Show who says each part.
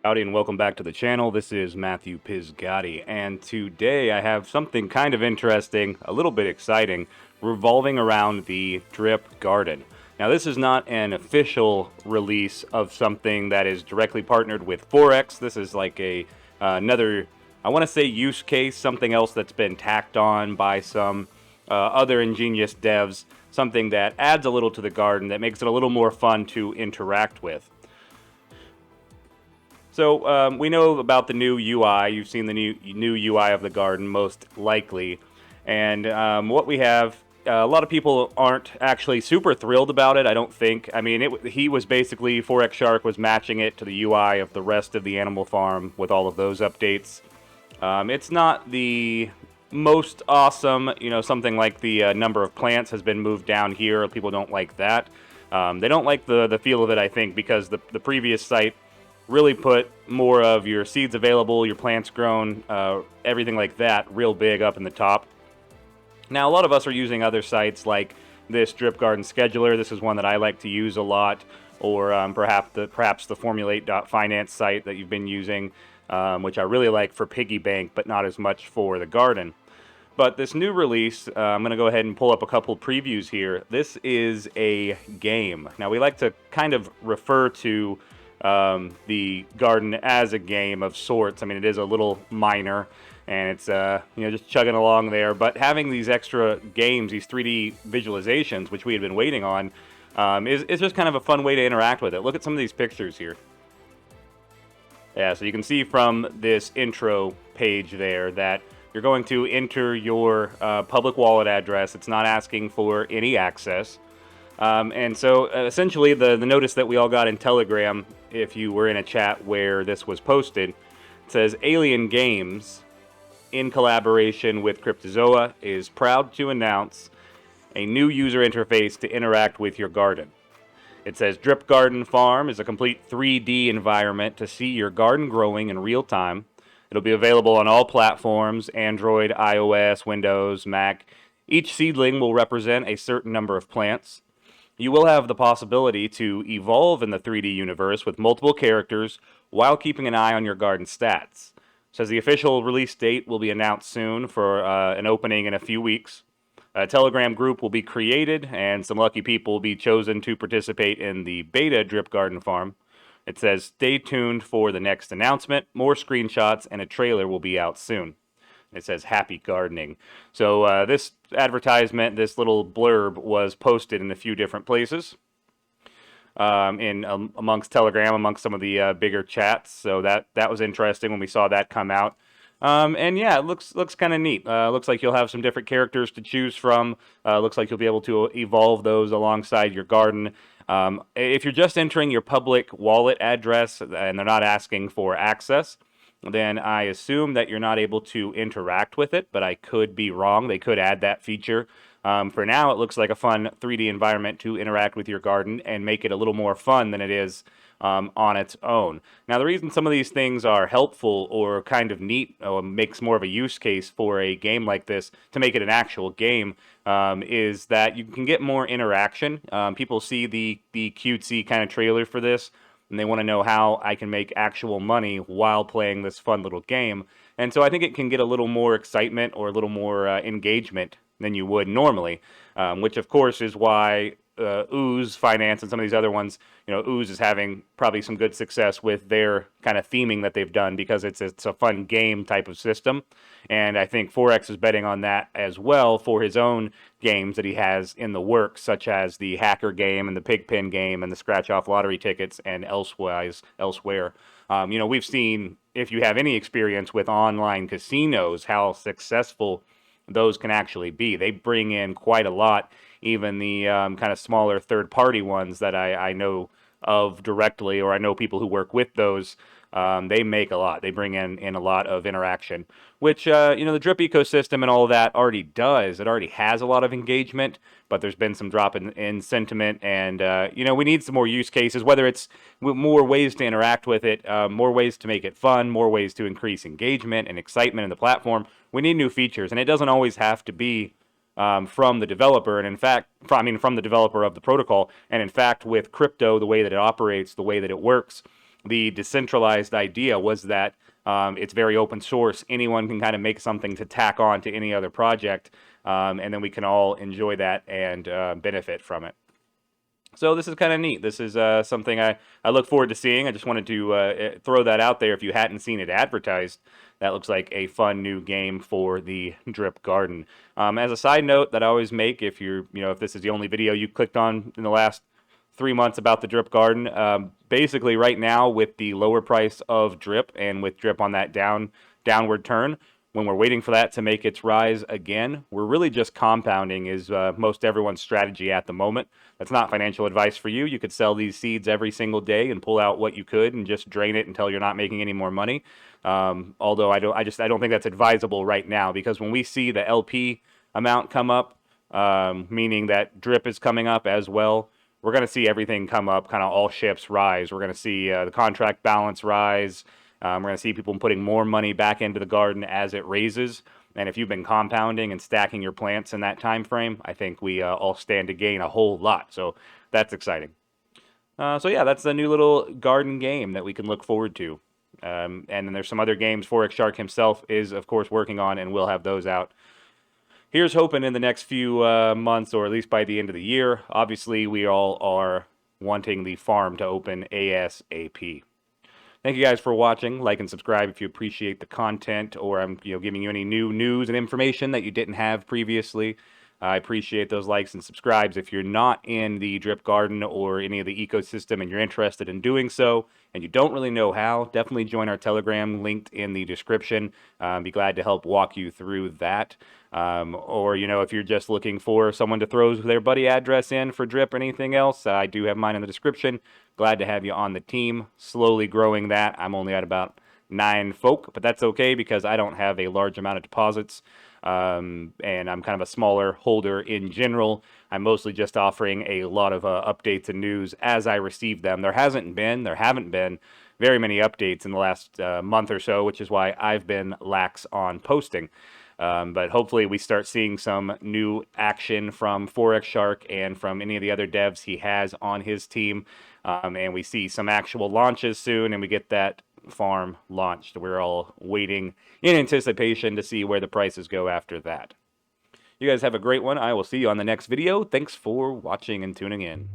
Speaker 1: Howdy and welcome back to the channel. This is Matthew Pizgatti, and today I have something kind of interesting, a little bit exciting, revolving around the DRIP Garden. Now, this is not an official release of something that is directly partnered with Forex. This is like another, I want to say, use case, something else that's been tacked on by some other ingenious devs, something that adds a little to the garden, that makes it a little more fun to interact with. So we know about the new UI. You've seen the new UI of the garden, most likely. And what we have, a lot of people aren't actually super thrilled about it, I don't think. I mean, he was basically, Forex Shark was matching it to the UI of the rest of the Animal Farm with all of those updates. It's not the most awesome, something like the number of plants has been moved down here. People don't like that. They don't like the feel of it, I think, because the previous site really put more of your seeds available, your plants grown, everything like that real big up in the top. Now, a lot of us are using other sites like this DRIP Garden Scheduler. This is one that I like to use a lot, or perhaps the Formulate.finance site that you've been using, which I really like for Piggy Bank, but not as much for the garden. But this new release, I'm going to go ahead and pull up a couple previews here. This is a game. Now, we like to kind of refer to the garden as a game of sorts. I mean, it is a little minor, and it's just chugging along there. But having these extra games, these 3D visualizations, which we had been waiting on, is just kind of a fun way to interact with it. Look at some of these pictures here. Yeah, so you can see from this intro page there that you're going to enter your public wallet address. It's not asking for any access. And so essentially the notice that we all got in Telegram, if you were in a chat where this was posted, it says Alien Games, in collaboration with Cryptozoa, is proud to announce a new user interface to interact with your garden. It says DRIP Garden Farm is a complete 3D environment to see your garden growing in real time. It'll be available on all platforms: Android, iOS, Windows, Mac. Each seedling will represent a certain number of plants. You will have the possibility to evolve in the 3D universe with multiple characters while keeping an eye on your garden stats. It says the official release date will be announced soon for an opening in a few weeks. A Telegram group will be created, and some lucky people will be chosen to participate in the beta DRIP Garden Farm. It says stay tuned for the next announcement. More screenshots and a trailer will be out soon. It says happy gardening. So this advertisement, this little blurb, was posted in a few different places, amongst Telegram, amongst some of the bigger chats. So that was interesting when we saw that come out. And yeah, it looks kind of neat. Looks like you'll have some different characters to choose from. Looks like you'll be able to evolve those alongside your garden. If you're just entering your public wallet address and they're not asking for access, then I assume that you're not able to interact with it, but I could be wrong. They could add that feature. For now, it looks like a fun 3D environment to interact with your garden and make it a little more fun than it is on its own. Now, the reason some of these things are helpful or kind of neat, or makes more of a use case for a game like this to make it an actual game, is that you can get more interaction. People see the cutesy kind of trailer for this, and they want to know how I can make actual money while playing this fun little game. And so I think it can get a little more excitement or a little more engagement than you would normally, which of course is why Ooze Finance and some of these other ones, Ooze is having probably some good success with their kind of theming that they've done, because it's a fun game type of system. And I think Forex is betting on that as well for his own games that he has in the works, such as the Hacker game and the Pigpen game and the Scratch Off lottery tickets and elsewhere. We've seen, if you have any experience with online casinos, how successful those can actually be. They bring in quite a lot. Even the kind of smaller third-party ones that I know of directly, or I know people who work with those, they make a lot. They bring in a lot of interaction, which, the drip ecosystem and all of that already does. It already has a lot of engagement, but there's been some drop in sentiment, and, we need some more use cases, whether it's more ways to interact with it, more ways to make it fun, more ways to increase engagement and excitement in the platform. We need new features, and it doesn't always have to be from the developer, and in fact, from the developer of the protocol. And in fact, with crypto, the way that it operates, the way that it works, the decentralized idea was that it's very open source. Anyone can kind of make something to tack on to any other project, and then we can all enjoy that and benefit from it. So this is kind of neat. This is something I look forward to seeing. I just wanted to throw that out there. If you hadn't seen it advertised, that looks like a fun new game for the Drip Garden. As a side note that I always make, if if this is the only video you clicked on in the last 3 months about the Drip Garden, basically right now with the lower price of Drip and with Drip on that downward turn, when we're waiting for that to make its rise again, we're really just compounding is most everyone's strategy at the moment. That's not financial advice for you. You could sell these seeds every single day and pull out what you could and just drain it until you're not making any more money. Although I don't think that's advisable right now, because when we see the LP amount come up, meaning that Drip is coming up as well, we're going to see everything come up, kind of all ships rise. We're going to see the contract balance rise. We're going to see people putting more money back into the garden as it raises. And if you've been compounding and stacking your plants in that time frame, I think we all stand to gain a whole lot. So that's exciting. So yeah, that's the new little garden game that we can look forward to. And then there's some other games Forex Shark himself is, of course, working on, and we'll have those out. Here's hoping in the next few months, or at least by the end of the year. Obviously, we all are wanting the farm to open ASAP. Thank you guys for watching. Like and subscribe if you appreciate the content, or I'm giving you any new news and information that you didn't have previously. I appreciate those likes and subscribes. If you're not in the Drip Garden or any of the ecosystem and you're interested in doing so and you don't really know how, definitely join our Telegram linked in the description. Be glad to help walk you through that. Or, if you're just looking for someone to throw their buddy address in for Drip or anything else, I do have mine in the description. Glad to have you on the team. Slowly growing that. I'm only at about 9 folk, but that's okay because I don't have a large amount of deposits. And I'm kind of a smaller holder in general. I'm mostly just offering a lot of updates and news as I receive them. There haven't been very many updates in the last month or so, which is why I've been lax on posting. But hopefully we start seeing some new action from Forex Shark and from any of the other devs he has on his team. And we see some actual launches soon, and we get that farm launched. We're all waiting in anticipation to see where the prices go after that. You guys have a great one. I will see you on the next video. Thanks for watching and tuning in.